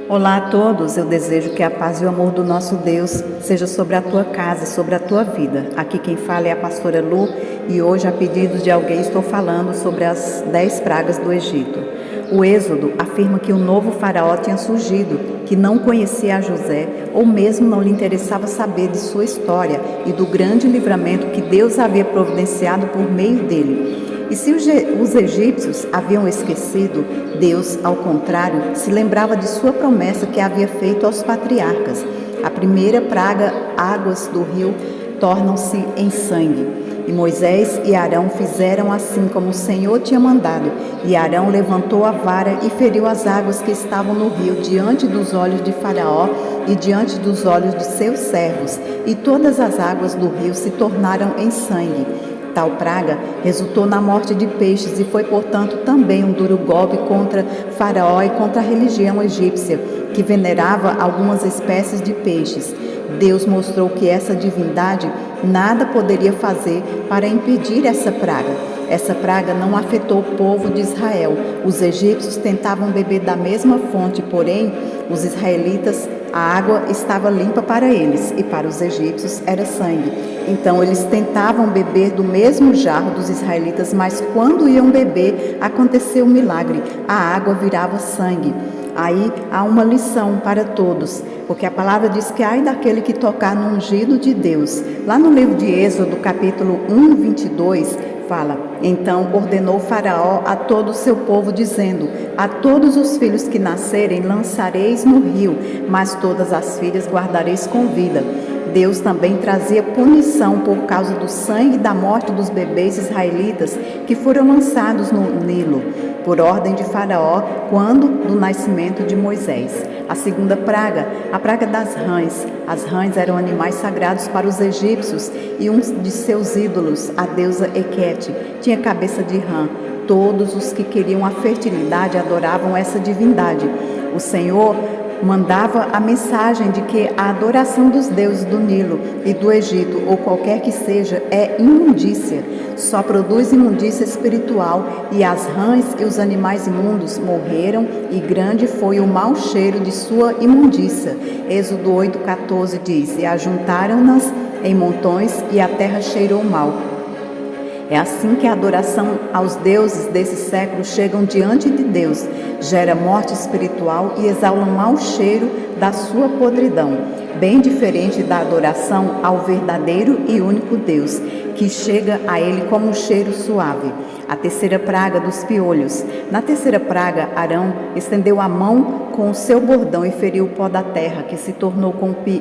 Olá a todos, eu desejo que a paz e o amor do nosso Deus seja sobre a tua casa e sobre a tua vida. Aqui quem fala é a pastora Lu e hoje, a pedido de alguém, estou falando sobre as 10 pragas do Egito. O Êxodo afirma que o novo faraó tinha surgido, que não conhecia a José ou mesmo não lhe interessava saber de sua história e do grande livramento que Deus havia providenciado por meio dele. E se os egípcios haviam esquecido, Deus, ao contrário, se lembrava de sua promessa que havia feito aos patriarcas. A primeira praga, águas do rio tornam-se em sangue. E Moisés e Arão fizeram assim como o Senhor tinha mandado. E Arão levantou a vara e feriu as águas que estavam no rio diante dos olhos de Faraó e diante dos olhos de seus servos. E todas as águas do rio se tornaram em sangue. Tal praga resultou na morte de peixes e foi, portanto, também um duro golpe contra Faraó e contra a religião egípcia, que venerava algumas espécies de peixes. Deus mostrou que essa divindade nada poderia fazer para impedir essa praga. Essa praga não afetou o povo de Israel. Os egípcios tentavam beber da mesma fonte, porém, os israelitas, a água estava limpa para eles e para os egípcios era sangue. Então eles tentavam beber do mesmo jarro dos israelitas, mas quando iam beber, aconteceu um milagre. A água virava sangue. Aí há uma lição para todos, porque a palavra diz que ai daquele que tocar no ungido de Deus. Lá no livro de Êxodo, capítulo 1, 22, fala: então ordenou Faraó a todo o seu povo, dizendo: a todos os filhos que nascerem lançareis no rio, mas todas as filhas guardareis com vida. Deus também trazia punição por causa do sangue e da morte dos bebês israelitas que foram lançados no Nilo, por ordem de Faraó, quando do nascimento de Moisés. A segunda praga, a praga das rãs. As rãs eram animais sagrados para os egípcios e um de seus ídolos, a deusa Hequete, tinha cabeça de rã. Todos os que queriam a fertilidade adoravam essa divindade. O Senhor mandava a mensagem de que a adoração dos deuses do Nilo e do Egito, ou qualquer que seja, é imundícia. Só produz imundícia espiritual, e as rãs e os animais imundos morreram, e grande foi o mau cheiro de sua imundícia. Êxodo 8,14 diz: e ajuntaram-nas em montões, e a terra cheirou mal. É assim que a adoração aos deuses desse século chegam diante de Deus, gera morte espiritual e exala um mau cheiro da sua podridão, bem diferente da adoração ao verdadeiro e único Deus, que chega a ele como um cheiro suave. A terceira praga dos piolhos. Na terceira praga, Arão estendeu a mão com o seu bordão e feriu o pó da terra, que se tornou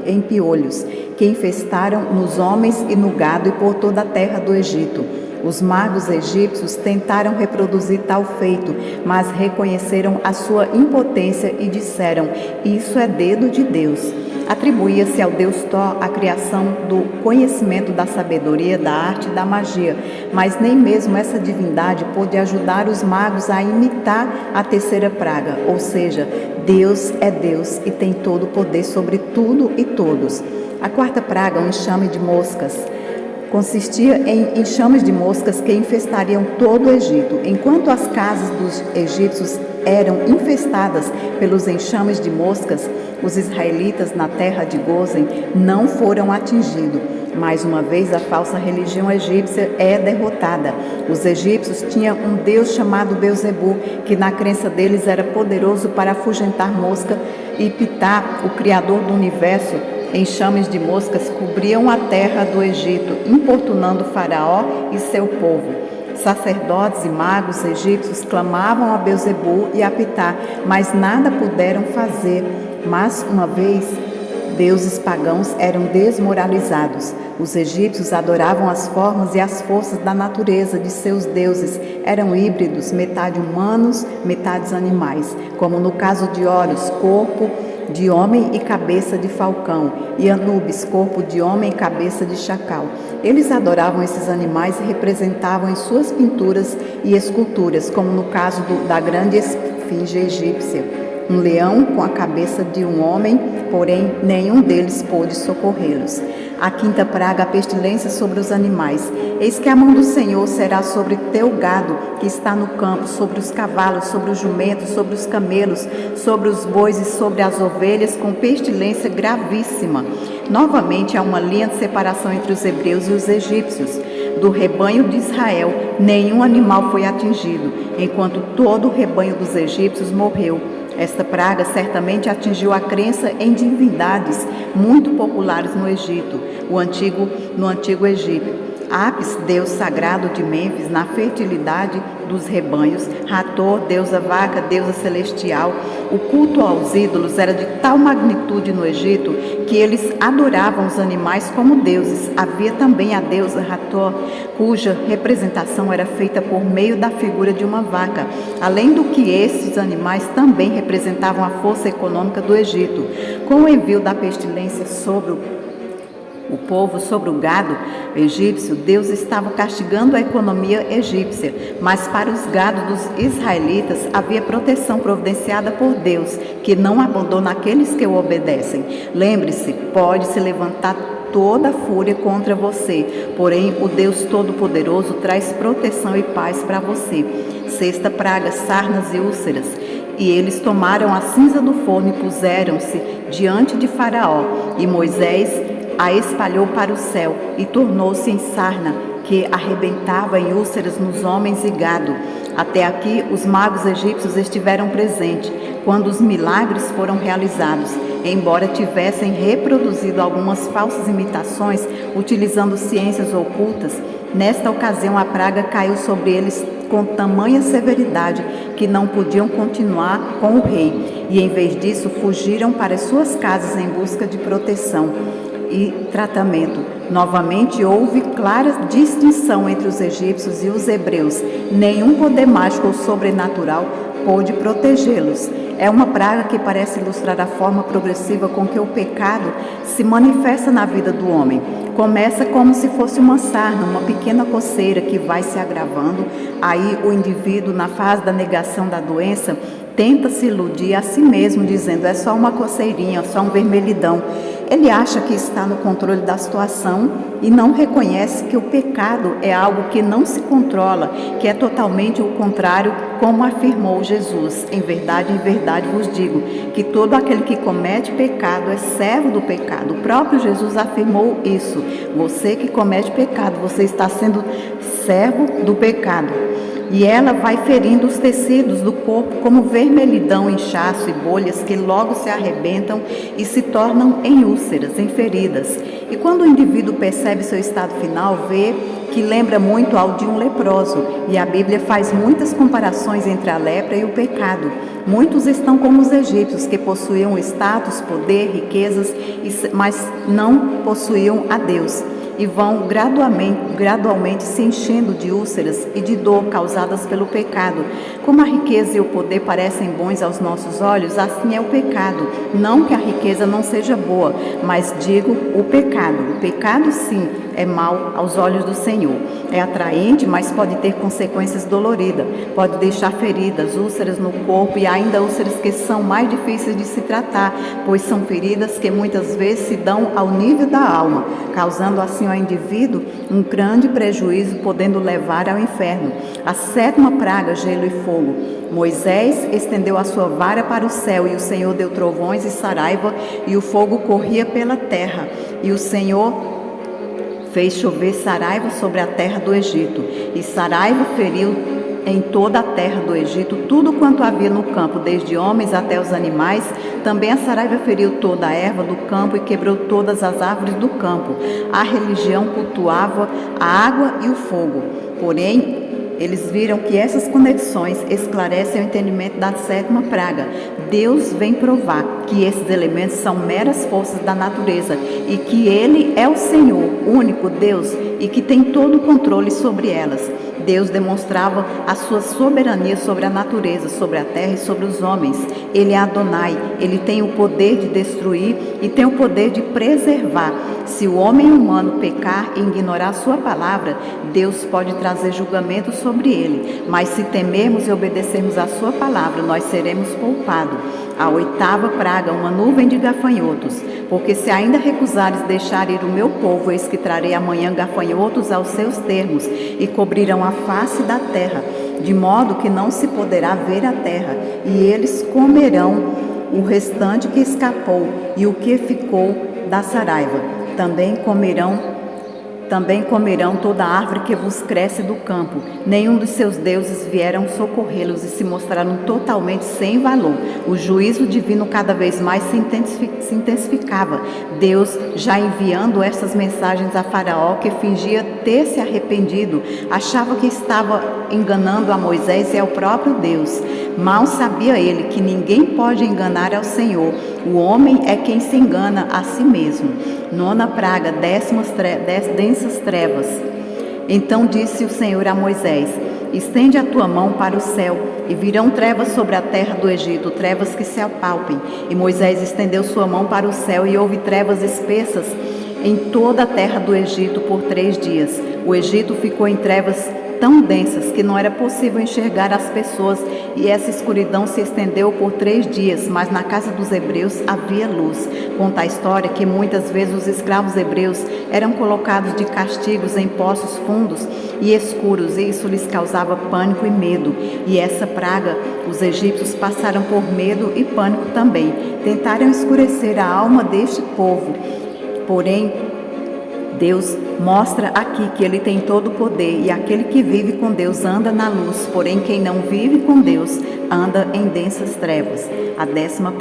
em piolhos, que infestaram nos homens e no gado e por toda a terra do Egito. Os magos egípcios tentaram reproduzir tal feito, mas reconheceram a sua impotência e disseram: isso é dedo de Deus. Atribuía-se ao deus Thor a criação do conhecimento da sabedoria, da arte e da magia, mas nem mesmo essa divindade pôde ajudar os magos a imitar a terceira praga, ou seja, Deus é Deus e tem todo o poder sobre tudo e todos. A quarta praga, um enxame de moscas. Consistia em enxames de moscas que infestariam todo o Egito. Enquanto as casas dos egípcios eram infestadas pelos enxames de moscas, os israelitas na terra de Gósen não foram atingidos. Mais uma vez, a falsa religião egípcia é derrotada. Os egípcios tinham um deus chamado Belzebu, que na crença deles era poderoso para afugentar mosca, e Ptah, o criador do universo. Enxames de moscas cobriam a terra do Egito, importunando Faraó e seu povo. Sacerdotes e magos egípcios clamavam a Belzebu e a Ptah, mas nada puderam fazer. Mas, uma vez, deuses pagãos eram desmoralizados. Os egípcios adoravam as formas e as forças da natureza de seus deuses. Eram híbridos, metade humanos, metade animais, como no caso de Horus, corpo de homem e cabeça de falcão, e Anubis, corpo de homem e cabeça de chacal. Eles adoravam esses animais e representavam em suas pinturas e esculturas, como no caso da grande esfinge egípcia, um leão com a cabeça de um homem, porém nenhum deles pôde socorrê-los. A quinta praga, a pestilência sobre os animais. Eis que a mão do Senhor será sobre teu gado que está no campo, sobre os cavalos, sobre os jumentos, sobre os camelos, sobre os bois e sobre as ovelhas, com pestilência gravíssima. Novamente há uma linha de separação entre os hebreus e os egípcios. Do rebanho de Israel, nenhum animal foi atingido, enquanto todo o rebanho dos egípcios morreu. Esta praga certamente atingiu a crença em divindades muito populares no Egito, no antigo Egito. Apis, deus sagrado de Mênfis, na fertilidade dos rebanhos, Hathor, deusa vaca, deusa celestial. O culto aos ídolos era de tal magnitude no Egito que eles adoravam os animais como deuses. Havia também a deusa Hathor, cuja representação era feita por meio da figura de uma vaca. Além do que esses animais também representavam a força econômica do Egito. Com o envio da pestilência sobre o povo, sobre o gado egípcio, Deus estava castigando a economia egípcia, mas para os gados dos israelitas havia proteção providenciada por Deus, que não abandona aqueles que o obedecem. Lembre-se, pode se levantar toda a fúria contra você, porém o Deus Todo-Poderoso traz proteção e paz para você. Sexta praga, sarnas e úlceras. E eles tomaram a cinza do forno e puseram-se diante de Faraó, e Moisés a espalhou para o céu e tornou-se em sarna, que arrebentava em úlceras nos homens e gado. Até aqui os magos egípcios estiveram presentes quando os milagres foram realizados, embora tivessem reproduzido algumas falsas imitações utilizando ciências ocultas. Nesta ocasião a praga caiu sobre eles com tamanha severidade que não podiam continuar com o rei, e em vez disso fugiram para suas casas em busca de proteção e tratamento. Novamente houve clara distinção entre os egípcios e os hebreus. Nenhum poder mágico ou sobrenatural pôde protegê-los. É uma praga que parece ilustrar a forma progressiva com que o pecado se manifesta na vida do homem. Começa como se fosse uma sarna, uma pequena coceira que vai se agravando. Aí o indivíduo, na fase da negação da doença, tenta se iludir a si mesmo, dizendo: é só uma coceirinha, só um vermelhidão. Ele acha que está no controle da situação e não reconhece que o pecado é algo que não se controla, que é totalmente o contrário, como afirmou Jesus. Em verdade vos digo, que todo aquele que comete pecado é servo do pecado. O próprio Jesus afirmou isso. Você que comete pecado, você está sendo servo do pecado. E ela vai ferindo os tecidos do corpo como vermelhidão, inchaço e bolhas que logo se arrebentam e se tornam em úlceras, em feridas. E quando o indivíduo percebe seu estado final, vê que lembra muito ao de um leproso. E a Bíblia faz muitas comparações entre a lepra e o pecado. Muitos estão como os egípcios, que possuíam status, poder, riquezas, mas não possuíam a Deus. E vão gradualmente se enchendo de úlceras e de dor causadas pelo pecado. Como a riqueza e o poder parecem bons aos nossos olhos, assim é o pecado. Não que a riqueza não seja boa, mas digo o pecado. O pecado, sim, é mau aos olhos do Senhor. É atraente, mas pode ter consequências doloridas. Pode deixar feridas, úlceras no corpo e ainda úlceras que são mais difíceis de se tratar, pois são feridas que muitas vezes se dão ao nível da alma, causando assim ao indivíduo um grande prejuízo, podendo levar ao inferno. A sétima praga, gelo e fogo. Moisés estendeu a sua vara para o céu, e o Senhor deu trovões e saraiva, e o fogo corria pela terra. E o Senhor fez chover saraiva sobre a terra do Egito, e saraiva feriu em toda a terra do Egito tudo quanto havia no campo, desde homens até os animais. Também a saraiva feriu toda a erva do campo e quebrou todas as árvores do campo. A religião cultuava a água e o fogo. Porém, eles viram que essas conexões esclarecem o entendimento da sétima praga. Deus vem provar que esses elementos são meras forças da natureza e que Ele é o Senhor, único Deus, e que tem todo o controle sobre elas. Deus demonstrava a sua soberania sobre a natureza, sobre a terra e sobre os homens. Ele é Adonai, Ele tem o poder de destruir e tem o poder de preservar. Se o homem humano pecar e ignorar a sua palavra, Deus pode trazer julgamento sobre ele. Mas se temermos e obedecermos a sua palavra, nós seremos poupados. A 8ª praga, uma nuvem de gafanhotos. Porque se ainda recusares deixar ir o meu povo, eis que trarei amanhã gafanhotos aos seus termos, e cobrirão a face da terra, de modo que não se poderá ver a terra, e eles comerão o restante que escapou, e o que ficou da saraiva. Também comerão toda árvore que vos cresce do campo. Nenhum dos seus deuses vieram socorrê-los e se mostraram totalmente sem valor. O juízo divino cada vez mais se intensificava. Deus já enviando estas mensagens a Faraó, que fingia ter se arrependido, achava que estava enganando a Moisés e ao próprio Deus. Mal sabia ele que ninguém pode enganar ao Senhor. O homem é quem se engana a si mesmo. 9ª praga, densas trevas. Então disse o Senhor a Moisés: estende a tua mão para o céu, e virão trevas sobre a terra do Egito, trevas que se apalpem. E Moisés estendeu sua mão para o céu, e houve trevas espessas em toda a terra do Egito por 3 dias. O Egito ficou em trevas tão densas que não era possível enxergar as pessoas, e essa escuridão se estendeu por 3 dias, mas na casa dos hebreus havia luz. Conta a história que muitas vezes os escravos hebreus eram colocados de castigos em poços fundos e escuros, e isso lhes causava pânico e medo. E essa praga, os egípcios passaram por medo e pânico também. Tentaram escurecer a alma deste povo, porém Deus mostra aqui que Ele tem todo o poder, e aquele que vive com Deus anda na luz, porém quem não vive com Deus anda em densas trevas. A 10ª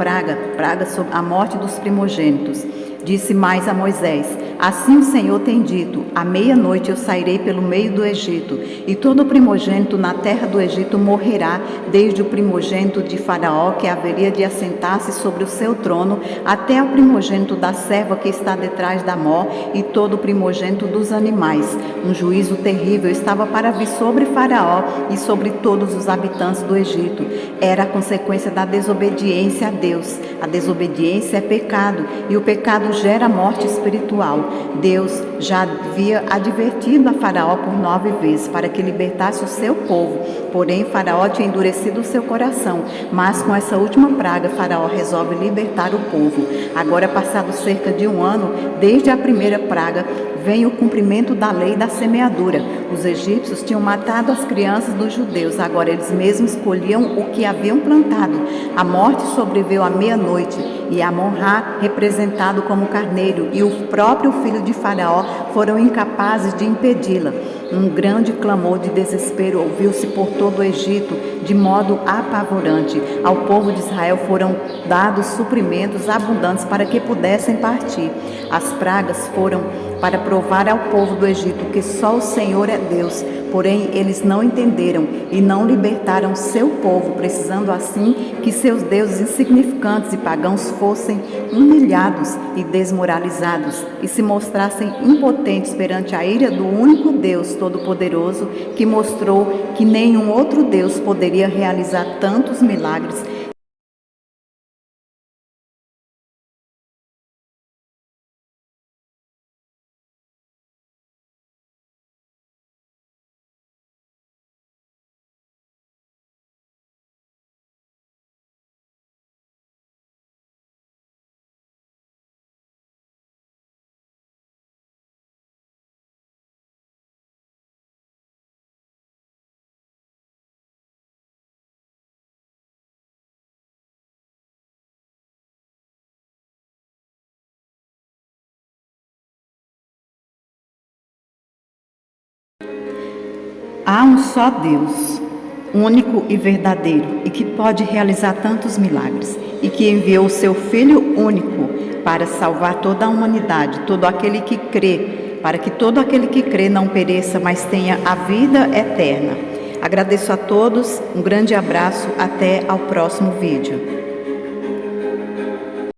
praga sobre a morte dos primogênitos. Disse mais a Moisés: assim o Senhor tem dito, à meia-noite eu sairei pelo meio do Egito, e todo primogênito na terra do Egito morrerá, desde o primogênito de Faraó, que haveria de assentar-se sobre o seu trono, até o primogênito da serva que está detrás da mó, e todo o primogênito dos animais. Um juízo terrível estava para vir sobre Faraó e sobre todos os habitantes do Egito. Era a consequência da desobediência a Deus. A desobediência é pecado, e o pecado gera morte espiritual. Deus já havia advertido a Faraó por 9 vezes para que libertasse o seu povo. Porém, Faraó tinha endurecido o seu coração. Mas com essa última praga, Faraó resolve libertar o povo. Agora, passado cerca de 1 ano, desde a primeira praga, vem o cumprimento da lei da semeadura. Os egípcios tinham matado as crianças dos judeus, agora eles mesmos colhiam o que haviam plantado. A morte sobreveio à meia-noite, e Amon-Ra, representado como carneiro, e o próprio filho de Faraó foram incapazes de impedi-la. Um grande clamor de desespero ouviu-se por todo o Egito, de modo apavorante. Ao povo de Israel foram dados suprimentos abundantes para que pudessem partir. As pragas foram para provar ao povo do Egito que só o Senhor é Deus. Porém, eles não entenderam e não libertaram seu povo, precisando assim que seus deuses insignificantes e pagãos fossem humilhados e desmoralizados e se mostrassem impotentes perante a ira do único Deus Todo-Poderoso, que mostrou que nenhum outro Deus poderia realizar tantos milagres. Há um só Deus, único e verdadeiro, e que pode realizar tantos milagres, e que enviou o seu Filho único para salvar toda a humanidade, todo aquele que crê, para que todo aquele que crê não pereça, mas tenha a vida eterna. Agradeço a todos, um grande abraço, até ao próximo vídeo.